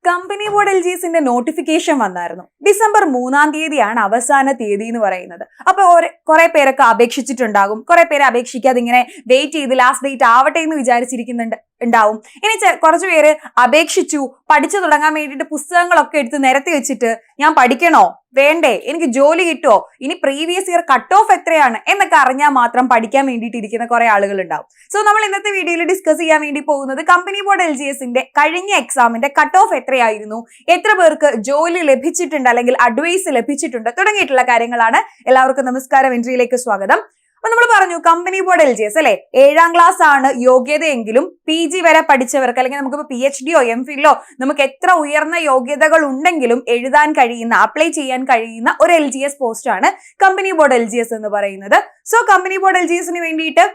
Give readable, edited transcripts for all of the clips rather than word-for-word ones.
Company board LGSന്റെ notification വന്നായിരുന്നു. December 3-ാം തീയതിയാണ് അവസാന തീയതി എന്ന് പറയുന്നത്. അപ്പൊ കുറെ പേരൊക്കെ അപേക്ഷിച്ചിട്ടുണ്ടാകും, കുറെ പേര് അപേക്ഷിക്കാതെ ഇങ്ങനെ വെയിറ്റ് ചെയ്ത് ലാസ്റ്റ് ഡേറ്റ് ആവട്ടെ എന്ന് വിചാരിച്ചിരിക്കുന്നുണ്ടാവും. ഇനി കുറച്ചു പേര് അപേക്ഷിച്ചു, പഠിച്ചു തുടങ്ങാൻ വേണ്ടിയിട്ട് പുസ്തകങ്ങളൊക്കെ എടുത്ത് നിരത്തി വെച്ചിട്ട് ഞാൻ പഠിക്കണോ വേണ്ടേ, എനിക്ക് ജോലി കിട്ടുമോ, ഇനി പ്രീവിയസ് ഇയർ കട്ട് ഓഫ് എത്രയാണ് എന്നൊക്കെ അറിഞ്ഞാൽ മാത്രം പഠിക്കാൻ വേണ്ടിയിട്ട് ഇരിക്കുന്ന കുറെ ആളുകൾ ഉണ്ടാവും. സോ നമ്മൾ ഇന്നത്തെ വീഡിയോയിൽ ഡിസ്കസ് ചെയ്യാൻ വേണ്ടി പോകുന്നത് കമ്പനി ബോർഡ് LGSന്റെ കഴിഞ്ഞ എക്സാമിന്റെ കട്ട് ഓഫ് എത്രയായിരുന്നു, എത്ര പേർക്ക് ജോലി ലഭിച്ചിട്ടുണ്ട് അല്ലെങ്കിൽ അഡ്വൈസ് ലഭിച്ചിട്ടുണ്ട് തുടങ്ങിയിട്ടുള്ള കാര്യങ്ങളാണ്. എല്ലാവർക്കും നമസ്കാരം, എൻട്രിയിലേക്ക് സ്വാഗതം. അപ്പൊ നമ്മൾ പറഞ്ഞു കമ്പനി ബോർഡ് LGS അല്ലെ 7ാം ക്ലാസ് ആണ് യോഗ്യതയെങ്കിലും PG വരെ പഠിച്ചവർക്ക് അല്ലെങ്കിൽ നമുക്ക് PhDയോ MPhilോ നമുക്ക് എത്ര ഉയർന്ന യോഗ്യതകൾ ഉണ്ടെങ്കിലും എഴുതാൻ കഴിയുന്ന, അപ്ലൈ ചെയ്യാൻ കഴിയുന്ന ഒരു LGS പോസ്റ്റ് ആണ് കമ്പനി ബോർഡ് LGS എന്ന് പറയുന്നത്. സോ കമ്പനി ബോർഡ് LGSന് വേണ്ടിയിട്ട്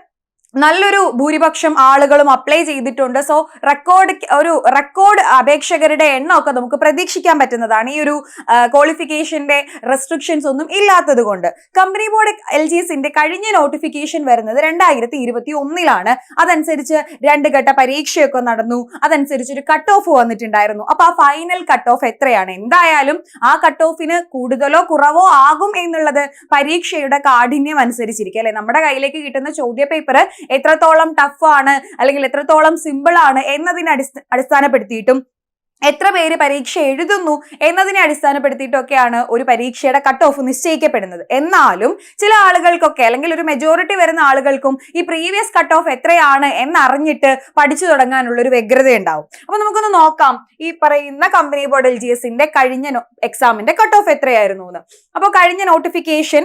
നല്ലൊരു ഭൂരിപക്ഷം ആളുകളും അപ്ലൈ ചെയ്തിട്ടുണ്ട്. സോ റെക്കോർഡ് അപേക്ഷകരുടെ എണ്ണമൊക്കെ നമുക്ക് പ്രതീക്ഷിക്കാൻ പറ്റുന്നതാണ് ഈ ഒരു ക്വാളിഫിക്കേഷന്റെ റെസ്ട്രിക്ഷൻസ് ഒന്നും ഇല്ലാത്തത് കൊണ്ട്. കമ്പനി ബോർഡ് LGSന്റെ കഴിഞ്ഞ നോട്ടിഫിക്കേഷൻ വരുന്നത് 2021 അതനുസരിച്ച് 2 ഘട്ട പരീക്ഷയൊക്കെ നടന്നു, അതനുസരിച്ച് ഒരു കട്ട് ഓഫ് വന്നിട്ടുണ്ടായിരുന്നു. അപ്പൊ ആ ഫൈനൽ കട്ട് ഓഫ് എത്രയാണ്, എന്തായാലും ആ കട്ട് ഓഫിന് കൂടുതലോ കുറവോ ആകും എന്നുള്ളത് പരീക്ഷയുടെ കാഠിന്യം അനുസരിച്ചിരിക്കും അല്ലെ. നമ്മുടെ കയ്യിലേക്ക് കിട്ടുന്ന ചോദ്യ പേപ്പർ എത്രത്തോളം ടഫ് ആണ് അല്ലെങ്കിൽ എത്രത്തോളം സിമ്പിൾ ആണ് എന്നതിനെ അടിസ്ഥാനപ്പെടുത്തിയിട്ടും എത്ര പേര് പരീക്ഷ എഴുതുന്നു എന്നതിനെ അടിസ്ഥാനപ്പെടുത്തിയിട്ടൊക്കെയാണ് ഒരു പരീക്ഷയുടെ കട്ട് ഓഫ് നിശ്ചയിക്കപ്പെടുന്നത്. എന്നാലും ചില ആളുകൾക്കൊക്കെ അല്ലെങ്കിൽ ഒരു മെജോറിറ്റി വരുന്ന ആളുകൾക്കും ഈ പ്രീവിയസ് കട്ട് ഓഫ് എത്രയാണ് എന്നറിഞ്ഞിട്ട് പഠിച്ചു തുടങ്ങാനുള്ള ഒരു വ്യഗ്രത ഉണ്ടാവും. അപ്പൊ നമുക്കൊന്ന് നോക്കാം ഈ പറയുന്ന കമ്പനി ബോർഡ് LGSന്റെ കഴിഞ്ഞ എക്സാമിന്റെ കട്ട് ഓഫ് എത്രയായിരുന്നു എന്ന്. അപ്പൊ കഴിഞ്ഞ നോട്ടിഫിക്കേഷൻ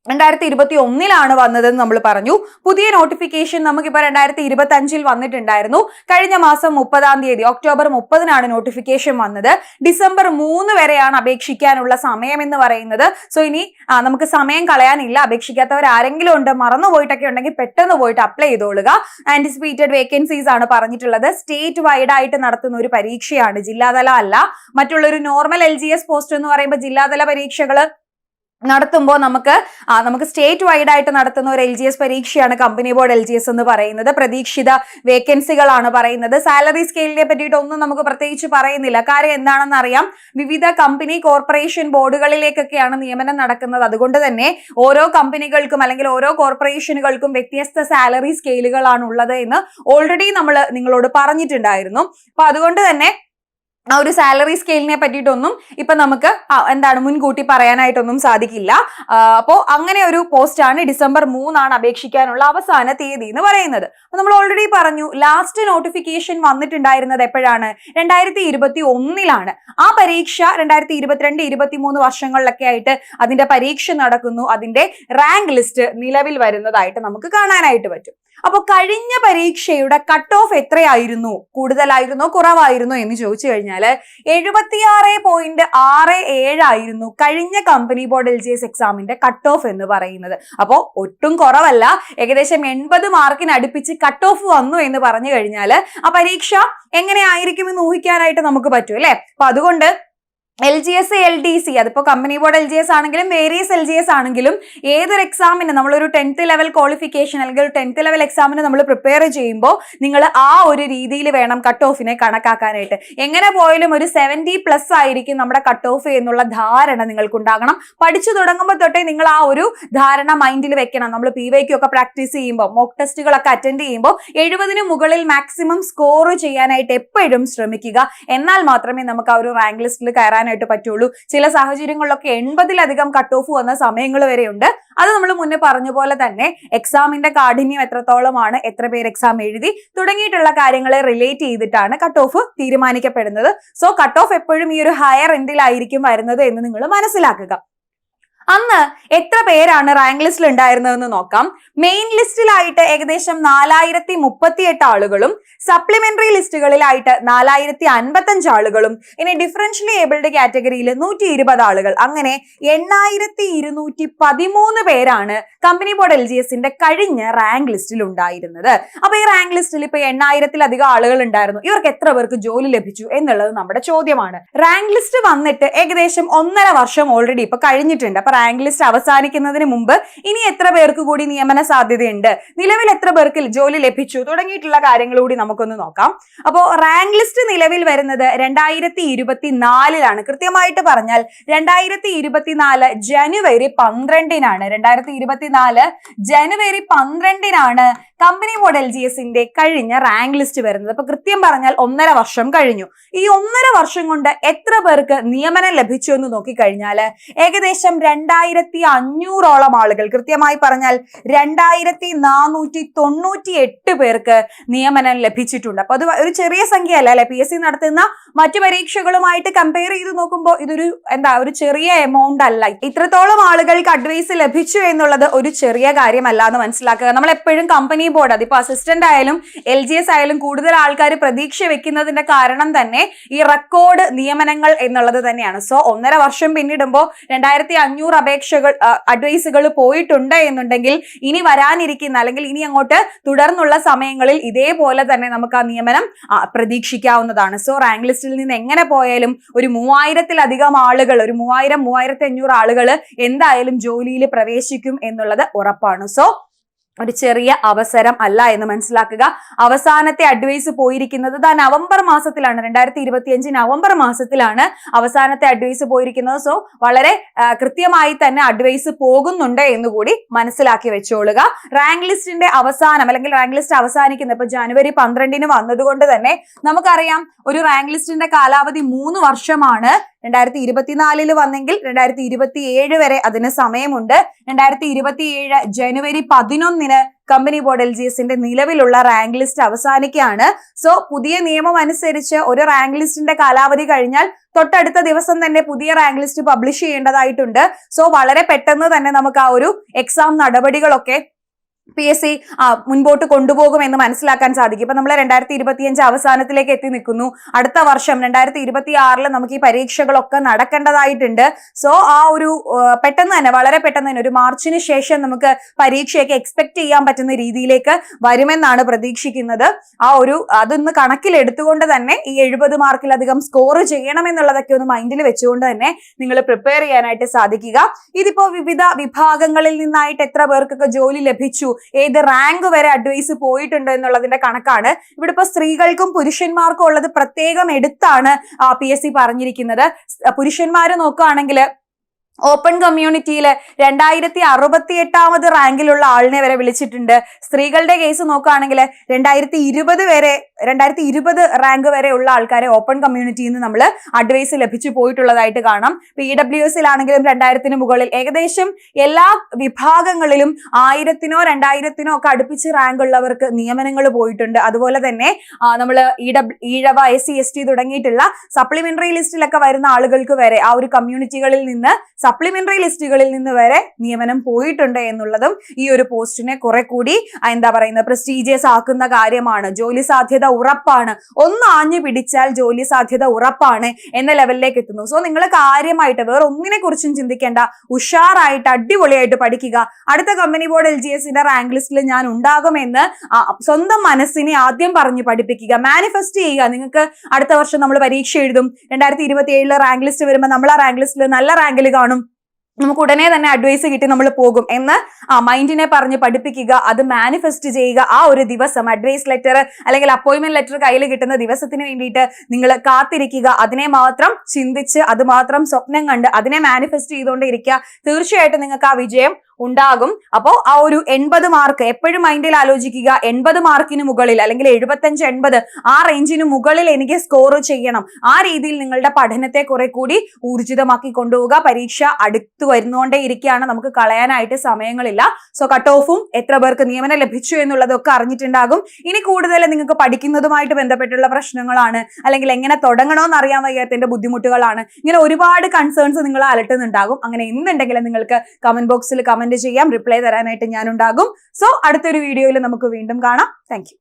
2021 വന്നതെന്ന് നമ്മൾ പറഞ്ഞു. പുതിയ നോട്ടിഫിക്കേഷൻ നമുക്കിപ്പോ 2025 വന്നിട്ടുണ്ടായിരുന്നു. കഴിഞ്ഞ മാസം 30-ാം തീയതി ഒക്ടോബർ 30-നാണ് നോട്ടിഫിക്കേഷൻ വന്നത്. ഡിസംബർ 3 വരെയാണ് അപേക്ഷിക്കാനുള്ള സമയം എന്ന് പറയുന്നത്. സോ ഇനി നമുക്ക് സമയം കളയാനില്ല. അപേക്ഷിക്കാത്തവർ ആരെങ്കിലും ഉണ്ട്, മറന്നു പോയിട്ടൊക്കെ ഉണ്ടെങ്കിൽ പെട്ടെന്ന് പോയിട്ട് അപ്ലൈ ചെയ്തോളുക. ആന്റിസിപ്പേറ്റഡ് വേക്കൻസീസ് ആണ് പറഞ്ഞിട്ടുള്ളത്. സ്റ്റേറ്റ് വൈഡ് ആയിട്ട് നടത്തുന്ന ഒരു പരീക്ഷയാണ്, ജില്ലാതല അല്ല. മറ്റുള്ളൊരു നോർമൽ LGS പോസ്റ്റ് എന്ന് പറയുമ്പോൾ ജില്ലാതല പരീക്ഷകൾ നടത്തുമ്പോൾ നമുക്ക് സ്റ്റേറ്റ് വൈഡ് ആയിട്ട് നടത്തുന്ന ഒരു LGS പരീക്ഷയാണ് കമ്പനി ബോർഡ് LGS എന്ന് പറയുന്നത്. പ്രതീക്ഷിത വേക്കൻസികളാണ് പറയുന്നത്. സാലറി സ്കെയിലിനെ പറ്റിയിട്ടൊന്നും നമുക്ക് പ്രത്യേകിച്ച് പറയുന്നില്ല. കാര്യം എന്താണെന്ന് അറിയാം, വിവിധ കമ്പനി കോർപ്പറേഷൻ ബോർഡുകളിലേക്കൊക്കെയാണ് നിയമനം നടക്കുന്നത്. അതുകൊണ്ട് തന്നെ ഓരോ കമ്പനികൾക്കും അല്ലെങ്കിൽ ഓരോ കോർപ്പറേഷനുകൾക്കും വ്യത്യസ്ത സാലറി സ്കെയിലുകളാണ് ഉള്ളത് എന്ന് ഓൾറെഡി നമ്മൾ നിങ്ങളോട് പറഞ്ഞിട്ടുണ്ടായിരുന്നു. അപ്പൊ അതുകൊണ്ട് തന്നെ ആ ഒരു സാലറി സ്കെയിലിനെ പറ്റിയിട്ടൊന്നും ഇപ്പൊ നമുക്ക് മുൻകൂട്ടി പറയാനായിട്ടൊന്നും സാധിക്കില്ല. അപ്പോ അങ്ങനെ ഒരു പോസ്റ്റാണ്. ഡിസംബർ 3 അപേക്ഷിക്കാനുള്ള അവസാന തീയതി എന്ന് പറയുന്നത്. അപ്പൊ നമ്മൾ ഓൾറെഡി പറഞ്ഞു ലാസ്റ്റ് നോട്ടിഫിക്കേഷൻ വന്നിട്ടുണ്ടായിരുന്നത് എപ്പോഴാണ്, 2021 ആ പരീക്ഷ 2022-23 വർഷങ്ങളിലൊക്കെ ആയിട്ട് അതിന്റെ പരീക്ഷ നടക്കുന്നു. അതിന്റെ റാങ്ക് ലിസ്റ്റ് നിലവിൽ വരുന്നതായിട്ട് നമുക്ക് കാണാനായിട്ട് പറ്റും. അപ്പൊ കഴിഞ്ഞ പരീക്ഷയുടെ കട്ട് ഓഫ് എത്രയായിരുന്നു, കൂടുതലായിരുന്നോ കുറവായിരുന്നോ എന്ന് ചോദിച്ചു കഴിഞ്ഞാൽ 76.67 ആയിരുന്നു കഴിഞ്ഞ കമ്പനി ബോർഡ് LGS എക്സാമിന്റെ കട്ട് ഓഫ് എന്ന് പറയുന്നത്. അപ്പോ ഒട്ടും കുറവല്ല, ഏകദേശം 80 മാർക്കിന് അടുപ്പിച്ച് കട്ട് ഓഫ് വന്നു എന്ന് പറഞ്ഞു കഴിഞ്ഞാൽ ആ പരീക്ഷ എങ്ങനെയായിരിക്കും എന്ന് ഊഹിക്കാനായിട്ട് നമുക്ക് പറ്റും അല്ലെ. അപ്പൊ അതുകൊണ്ട് LGS LDC അതിപ്പോ കമ്പനി ബോർഡ് LGS ആണെങ്കിലും വേരിയസ് LGS ആണെങ്കിലും ഏതൊരു എക്സാമിന് നമ്മളൊരു 10th ലെവൽ ക്വാളിഫിക്കേഷൻ അല്ലെങ്കിൽ ഒരു 10th ലെവൽ എക്സാമിന് നമ്മൾ പ്രിപ്പയർ ചെയ്യുമ്പോൾ നിങ്ങൾ ആ ഒരു രീതിയിൽ വേണം കട്ട് ഓഫിനെ കണക്കാക്കാനായിട്ട്. എങ്ങനെ പോയാലും ഒരു 70+ ആയിരിക്കും നമ്മുടെ കട്ട് ഓഫ് എന്നുള്ള ധാരണ നിങ്ങൾക്ക് ഉണ്ടാകണം. പഠിച്ചു തുടങ്ങുമ്പോൾ തൊട്ടേ നിങ്ങൾ ആ ഒരു ധാരണ മൈൻഡിൽ വെക്കണം. നമ്മൾ PYQ ഒക്കെ പ്രാക്ടീസ് ചെയ്യുമ്പോൾ, മോക്ക് ടെസ്റ്റുകളൊക്കെ അറ്റൻഡ് ചെയ്യുമ്പോൾ 70-ന് മുകളിൽ മാക്സിമം സ്കോർ ചെയ്യാനായിട്ട് എപ്പോഴും ശ്രമിക്കുക. എന്നാൽ മാത്രമേ നമുക്ക് ആ ഒരു റാങ്ക് ലിസ്റ്റിൽ കയറാൻ പറ്റുള്ളൂ. ചില സാഹചര്യങ്ങളിലൊക്കെ 80-ലധികം കട്ട് ഓഫ് വന്ന സമയങ്ങൾ വരെയുണ്ട്. അത് നമ്മൾ മുന്നേ പറഞ്ഞ പോലെ തന്നെ എക്സാമിന്റെ കാഠിന്യം എത്രത്തോളമാണ്, എത്ര പേര് എക്സാം എഴുതി തുടങ്ങിയിട്ടുള്ള കാര്യങ്ങളെ റിലേറ്റ് ചെയ്തിട്ടാണ് കട്ട് ഓഫ് തീരുമാനിക്കപ്പെടുന്നത്. സോ കട്ട് ഓഫ് എപ്പോഴും ഈ ഒരു ഹയർ എൻഡിലായിരിക്കും വരുന്നത് എന്ന് നിങ്ങൾ മനസ്സിലാക്കുക. അന്ന് എത്ര പേരാണ് റാങ്ക് ലിസ്റ്റിൽ ഉണ്ടായിരുന്നതെന്ന് നോക്കാം. മെയിൻ ലിസ്റ്റിലായിട്ട് ഏകദേശം 4038 ആളുകളും സപ്ലിമെന്ററി ലിസ്റ്റുകളിലായിട്ട് 4055 ആളുകളും ഇനി ഡിഫറൻഷ്യലി ഏബിൾഡ് കാറ്റഗറിയിൽ 120 ആളുകൾ, അങ്ങനെ 8213 പേരാണ് കമ്പനി ബോർഡ് LGSന്റെ കഴിഞ്ഞ റാങ്ക് ലിസ്റ്റിൽ ഉണ്ടായിരുന്നത്. അപ്പൊ ഈ റാങ്ക് ലിസ്റ്റിൽ ഇപ്പൊ 8000-ലധികം ആളുകൾ ഉണ്ടായിരുന്നു. ഇവർക്ക് എത്ര പേർക്ക് ജോലി ലഭിച്ചു എന്നുള്ളത് നമ്മുടെ ചോദ്യമാണ്. റാങ്ക് ലിസ്റ്റ് വന്നിട്ട് ഏകദേശം 1.5 വർഷം ഓൾറെഡി ഇപ്പൊ കഴിഞ്ഞിട്ടുണ്ട്. റാങ്ക് ലിസ്റ്റ് അവസാനിക്കുന്നതിന് മുമ്പ് ഇനി എത്ര പേർക്ക് കൂടി നിയമന സാധ്യതയുണ്ട്, നിലവിൽ എത്ര പേർക്ക് ജോലി ലഭിച്ചു തുടങ്ങിയിട്ടുള്ള കാര്യങ്ങൾ കൂടി നമുക്കൊന്ന് നോക്കാം. അപ്പോ റാങ്ക് ലിസ്റ്റ് നിലവിൽ വരുന്നത് 2024 കൃത്യമായിട്ട് പറഞ്ഞാൽ 2024 ജനുവരി 12 2024 ജനുവരി 12 കമ്പനി ബോർഡ് LGSന്റെ കഴിഞ്ഞ റാങ്ക് ലിസ്റ്റ് വരുന്നത്. അപ്പൊ കൃത്യം പറഞ്ഞാൽ 1.5 വർഷം കഴിഞ്ഞു. ഈ 1.5 വർഷം കൊണ്ട് എത്ര പേർക്ക് നിയമനം ലഭിച്ചു എന്ന് നോക്കിക്കഴിഞ്ഞാൽ ഏകദേശം 2500ഓളം ആളുകൾ, കൃത്യമായി പറഞ്ഞാൽ 2498 പേർക്ക് നിയമനം ലഭിച്ചിട്ടുണ്ട്. അപ്പൊ അത് ഒരു ചെറിയ സംഖ്യ അല്ല അല്ലെ. PSC നടത്തുന്ന മറ്റു പരീക്ഷകളുമായിട്ട് കമ്പയർ ചെയ്ത് നോക്കുമ്പോൾ ഇതൊരു ഒരു ചെറിയ എമൗണ്ട് അല്ല. ഇത്രത്തോളം ആളുകൾക്ക് അഡ്വൈസ് ലഭിച്ചു എന്നുള്ളത് ഒരു ചെറിയ കാര്യമല്ല എന്ന് മനസ്സിലാക്കുക. നമ്മൾ എപ്പോഴും കമ്പനി ബോർഡ്, അതിപ്പോ അസിസ്റ്റന്റ് ആയാലും LGS ആയാലും കൂടുതൽ ആൾക്കാർ പ്രതീക്ഷ വെക്കുന്നതിന്റെ കാരണം തന്നെ ഈ റെക്കോർഡ് നിയമനങ്ങൾ എന്നുള്ളത് തന്നെയാണ്. സോ 1.5 വർഷം പിന്നിടുമ്പോൾ 2500 അപേക്ഷകൾ അഡ്വൈസുകൾ പോയിട്ടുണ്ട് എന്നുണ്ടെങ്കിൽ ഇനി വരാനിരിക്കുന്ന അല്ലെങ്കിൽ ഇനി അങ്ങോട്ട് തുടർന്നുള്ള സമയങ്ങളിൽ ഇതേപോലെ തന്നെ നമുക്ക് ആ നിയമനം പ്രതീക്ഷിക്കാവുന്നതാണ്. സോ റാങ്ക് ലിസ്റ്റിൽ നിന്ന് എങ്ങനെ പോയാലും ഒരു 3000-ലധികം ആളുകൾ, ഒരു 3000-3500 ആളുകൾ എന്തായാലും ജോലിയിൽ പ്രവേശിക്കും എന്നുള്ളത് ഉറപ്പാണ്. സോ ഒരു ചെറിയ അവസരം അല്ല എന്ന് മനസ്സിലാക്കുക. അവസാനത്തെ അഡ്വൈസ് പോയിരിക്കുന്നത് നവംബർ മാസത്തിലാണ്, 2025 നവംബർ മാസത്തിലാണ് അവസാനത്തെ അഡ്വൈസ് പോയിരിക്കുന്നത്. സോ വളരെ കൃത്യമായി തന്നെ അഡ്വൈസ് പോകുന്നുണ്ട് എന്നുകൂടി മനസ്സിലാക്കി വെച്ചോളുക. റാങ്ക് ലിസ്റ്റിന്റെ അവസാനം അല്ലെങ്കിൽ റാങ്ക് ലിസ്റ്റ് അവസാനിക്കുന്നത് ഇപ്പൊ ജനുവരി 12 വന്നതുകൊണ്ട് തന്നെ നമുക്കറിയാം ഒരു റാങ്ക് ലിസ്റ്റിന്റെ കാലാവധി 3 വർഷമാണ്. 2024 വന്നെങ്കിൽ 2027 വരെ അതിന് സമയമുണ്ട്. 2027 ജനുവരി 11 കമ്പനി ബോർഡ് LGSന്റെ നിലവിലുള്ള റാങ്ക് ലിസ്റ്റ് അവസാനിക്കുകയാണ്. സോ പുതിയ നിയമം അനുസരിച്ച് ഒരു റാങ്ക് ലിസ്റ്റിന്റെ കാലാവധി കഴിഞ്ഞാൽ തൊട്ടടുത്ത ദിവസം തന്നെ പുതിയ റാങ്ക് ലിസ്റ്റ് പബ്ലിഷ് ചെയ്യേണ്ടതായിട്ടുണ്ട്. സോ വളരെ പെട്ടെന്ന് തന്നെ നമുക്ക് ആ ഒരു എക്സാം നടപടികളൊക്കെ PSC മുൻപോട്ട് കൊണ്ടുപോകുമെന്ന് മനസ്സിലാക്കാൻ സാധിക്കും. ഇപ്പൊ നമ്മൾ 2025 അവസാനത്തിലേക്ക് എത്തി നിൽക്കുന്നു. അടുത്ത വർഷം 2026 നമുക്ക് ഈ പരീക്ഷകളൊക്കെ നടക്കേണ്ടതായിട്ടുണ്ട്. സോ ആ ഒരു പെട്ടെന്ന് തന്നെ, വളരെ പെട്ടെന്ന് തന്നെ ഒരു മാർച്ചിന് ശേഷം നമുക്ക് പരീക്ഷയൊക്കെ എക്സ്പെക്ട് ചെയ്യാൻ പറ്റുന്ന രീതിയിലേക്ക് വരുമെന്നാണ് പ്രതീക്ഷിക്കുന്നത്. അതൊന്ന് കണക്കിലെടുത്തുകൊണ്ട് തന്നെ ഈ 70 മാർക്കിലധികം സ്കോർ ചെയ്യണമെന്നുള്ളതൊക്കെ ഒന്ന് മൈൻഡിൽ വെച്ചുകൊണ്ട് തന്നെ നിങ്ങൾ പ്രിപ്പയർ ചെയ്യാനായിട്ട് സാധിക്കുക. ഇതിപ്പോ വിവിധ വിഭാഗങ്ങളിൽ നിന്നായിട്ട് എത്ര പേർക്കൊക്കെ ജോലി ലഭിച്ചു, ഏത് റാങ്ക് വരെ അഡ്വൈസ് പോയിട്ടുണ്ട് എന്നുള്ളതിന്റെ കണക്കാണ്. ഇവിടെ ഇപ്പൊ സ്ത്രീകൾക്കും പുരുഷന്മാർക്കും ഉള്ളത് പ്രത്യേകം എടുത്താണ് PSC പറഞ്ഞിരിക്കുന്നത്. പുരുഷന്മാര് നോക്കുകയാണെങ്കിൽ ഓപ്പൺ കമ്മ്യൂണിറ്റിയിൽ 2068 റാങ്കിലുള്ള ആളിനെ വരെ വിളിച്ചിട്ടുണ്ട്. സ്ത്രീകളുടെ കേസ് നോക്കുകയാണെങ്കിൽ 2020 റാങ്ക് വരെ ഉള്ള ആൾക്കാരെ ഓപ്പൺ കമ്മ്യൂണിറ്റിയിൽ നിന്ന് നമ്മൾ അഡ്വൈസ് ലഭിച്ചു പോയിട്ടുള്ളതായിട്ട് കാണാം. PWSലാണെങ്കിലും 2000 മുകളിൽ ഏകദേശം എല്ലാ വിഭാഗങ്ങളിലും 1000-നോ 2000-നോ ഒക്കെ അടുപ്പിച്ച് റാങ്ക് ഉള്ളവർക്ക് നിയമനങ്ങൾ പോയിട്ടുണ്ട്. അതുപോലെ തന്നെ നമ്മൾ ഈഴവ SC ST തുടങ്ങിയിട്ടുള്ള സപ്ലിമെന്ററി ലിസ്റ്റിലൊക്കെ വരുന്ന ആളുകൾക്ക് വരെ ആ ഒരു കമ്മ്യൂണിറ്റികളിൽ നിന്ന്, സപ്ലിമെന്ററി ലിസ്റ്റുകളിൽ നിന്ന് വരെ നിയമനം പോയിട്ടുണ്ട് എന്നുള്ളതും ഈ ഒരു പോസ്റ്റിനെ കുറെ കൂടി പ്രസ്റ്റീജിയസ് ആക്കുന്ന കാര്യമാണ്. ജോലി സാധ്യത ഉറപ്പാണ്, ഒന്ന് ആഞ്ഞു പിടിച്ചാൽ ജോലി സാധ്യത ഉറപ്പാണ് എന്ന ലെവലിലേക്ക് എത്തുന്നു. സോ നിങ്ങൾ കാര്യമായിട്ട് വേറെ ഒന്നിനെ കുറിച്ചും ചിന്തിക്കേണ്ട, ഉഷാറായിട്ട് അടിപൊളിയായിട്ട് പഠിക്കുക. അടുത്ത കമ്പനി ബോർഡ് LGSന്റെ റാങ്ക് ലിസ്റ്റിൽ ഞാൻ ഉണ്ടാകുമെന്ന് സ്വന്തം മനസ്സിനെ ആദ്യം പറഞ്ഞു പഠിപ്പിക്കുക, മാനിഫെസ്റ്റ് ചെയ്യുക. നിങ്ങൾക്ക് അടുത്ത വർഷം നമ്മൾ പരീക്ഷ എഴുതും, 2027 റാങ്ക് ലിസ്റ്റ് വരുമ്പോൾ നമ്മൾ ആ റാങ്ക് ലിസ്റ്റിൽ നല്ല റാങ്കിൽ കാണും, നമുക്ക് ഉടനെ തന്നെ അഡ്വൈസ് കിട്ടി നമ്മൾ പോകും എന്ന് മൈൻഡിനെ പറഞ്ഞ് പഠിപ്പിക്കുക. അത് മാനിഫെസ്റ്റ് ചെയ്യുക. ആ ഒരു ദിവസം അഡ്വൈസ് ലെറ്റർ അല്ലെങ്കിൽ അപ്പോയിന്റ്മെന്റ് ലെറ്റർ കയ്യിൽ കിട്ടുന്ന ദിവസത്തിന് വേണ്ടിയിട്ട് നിങ്ങൾ കാത്തിരിക്കുക. അതിനെ മാത്രം ചിന്തിച്ച്, അത് മാത്രം സ്വപ്നം കണ്ട് അതിനെ മാനിഫെസ്റ്റ് ചെയ്തുകൊണ്ടിരിക്കുക. തീർച്ചയായിട്ടും നിങ്ങൾക്ക് ആ വിജയം ഉണ്ടാകും. അപ്പോ ആ ഒരു 80 മാർക്ക് എപ്പോഴും മൈൻഡിൽ ആലോചിക്കുക. 80 മാർക്കിന് മുകളിൽ അല്ലെങ്കിൽ 75-80 ആ റേഞ്ചിന് മുകളിൽ എനിക്ക് സ്കോർ ചെയ്യണം. ആ രീതിയിൽ നിങ്ങളുടെ പഠനത്തെ കുറെ കൂടി ഊർജിതമാക്കി കൊണ്ടുപോവുക. പരീക്ഷ അടുത്തു വരുന്നോണ്ടേ ഇരിക്കുകയാണ്, നമുക്ക് കളയാനായിട്ട് സമയങ്ങളില്ല. സോ കട്ട് ഓഫും എത്ര പേർക്ക് നിയമനം ലഭിച്ചു എന്നുള്ളതൊക്കെ അറിഞ്ഞിട്ടുണ്ടാകും. ഇനി കൂടുതൽ നിങ്ങൾക്ക് പഠിക്കുന്നതുമായിട്ട് ബന്ധപ്പെട്ടുള്ള പ്രശ്നങ്ങളാണ്, അല്ലെങ്കിൽ എങ്ങനെ തുടങ്ങണമെന്ന് അറിയാൻ വയ്യാത്തതിന്റെ ബുദ്ധിമുട്ടുകളാണ്, ഇങ്ങനെ ഒരുപാട് കൺസേൺസ് നിങ്ങളെ അലട്ടുന്നുണ്ടാകും. അങ്ങനെ എന്തുണ്ടെങ്കിലും നിങ്ങൾക്ക് കമന്റ് ബോക്സിൽ കമന്റ് ചെയ്യാം, റിപ്ലൈ തരാനായിട്ട് ഞാനുണ്ടാകും. സോ അടുത്തൊരു വീഡിയോയിൽ നമുക്ക് വീണ്ടും കാണാം. Thank you.